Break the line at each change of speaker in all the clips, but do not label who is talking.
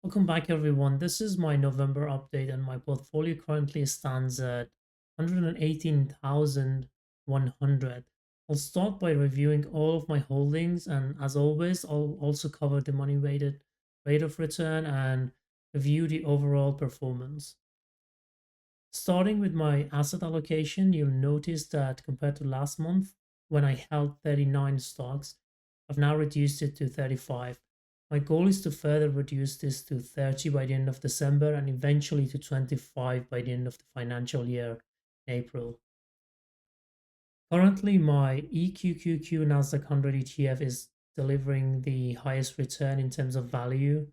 Welcome back, everyone. This is my November update, and my portfolio currently stands at 118,100. I'll start by reviewing all of my holdings, and as always, I'll also cover the money weighted rate of return and review the overall performance. Starting with my asset allocation, you'll notice that compared to last month, when I held 39 stocks, I've now reduced it to 35. My goal is to further reduce this to 30 by the end of December and eventually to 25 by the end of the financial year, April. Currently, my EQQQ Nasdaq 100 ETF is delivering the highest return in terms of value.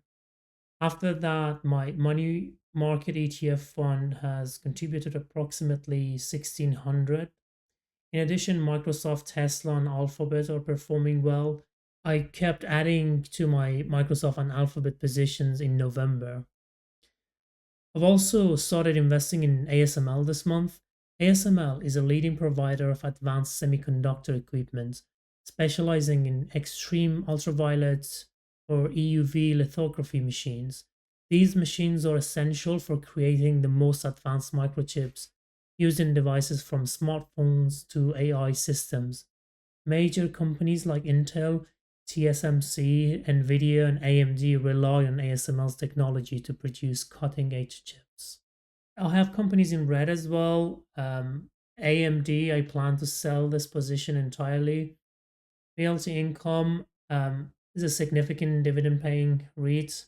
After that, my money market ETF fund has contributed approximately 1600. In addition, Microsoft, Tesla, and Alphabet are performing well. I kept adding to my Microsoft and Alphabet positions in November. I've also started investing in ASML this month. ASML is a leading provider of advanced semiconductor equipment, specializing in extreme ultraviolet or EUV lithography machines. These machines are essential for creating the most advanced microchips used in devices from smartphones to AI systems. Major companies like Intel, TSMC, Nvidia, and AMD rely on ASML's technology to produce cutting-edge chips. I'll have companies in red as well. AMD, I plan to sell this position entirely. Realty Income is a significant dividend-paying REIT,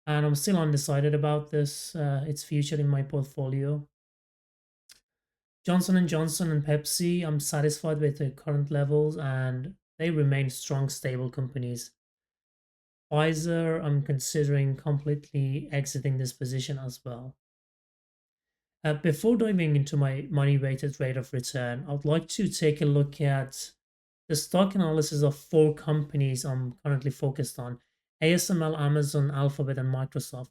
and I'm still undecided about its future in my portfolio. Johnson & Johnson and Pepsi, I'm satisfied with their current levels and they remain strong, stable companies. Pfizer, I'm considering completely exiting this position as well. Before diving into my money-weighted rate of return, I'd like to take a look at the stock analysis of four companies I'm currently focused on: ASML, Amazon, Alphabet, and Microsoft.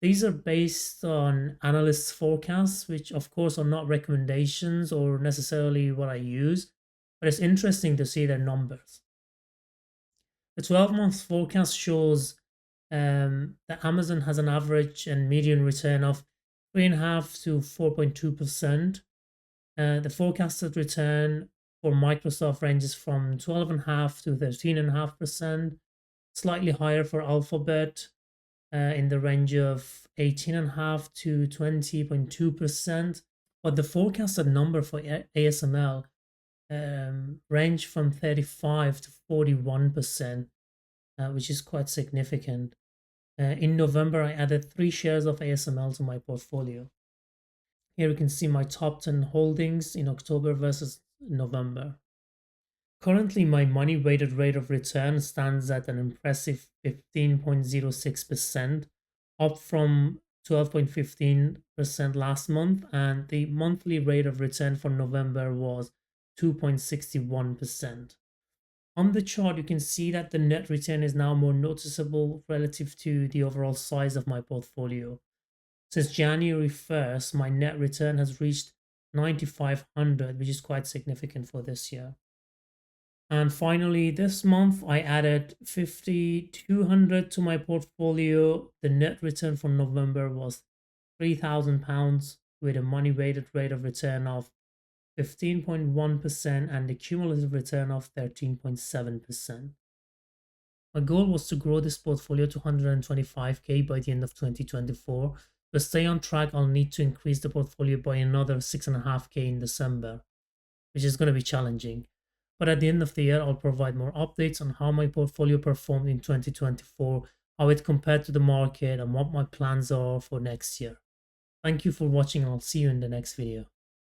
These are based on analysts' forecasts, which of course are not recommendations or necessarily what I use, but it's interesting to see their numbers. The 12-month forecast shows that Amazon has an average and median return of 3.5 to 4.2%. The forecasted return for Microsoft ranges from 12.5 to 13.5%, slightly higher for Alphabet, in the range of 18.5 to 20.2%. But the forecasted number for ASML range from 35 to 41%, which is quite significant. In November, I added 3 shares of ASML to my portfolio. Here we can see my top 10 holdings in October versus November. Currently, my money weighted rate of return stands at an impressive 15.06%, up from 12.15% last month, and the monthly rate of return for November was 2.61%. On the chart, you can see that the net return is now more noticeable relative to the overall size of my portfolio. Since January 1st, my net return has reached 9,500, which is quite significant for this year. And finally, this month I added 5,200 to my portfolio. The net return for November was £3,000 with a money weighted rate of return of 15.1% and a cumulative return of 13.7%. My goal was to grow this portfolio to 125k by the end of 2024. To stay on track, I'll need to increase the portfolio by another 6.5k in December, which is going to be challenging. But at the end of the year, I'll provide more updates on how my portfolio performed in 2024, how it compared to the market, and what my plans are for next year. Thank you for watching, and I'll see you in the next video.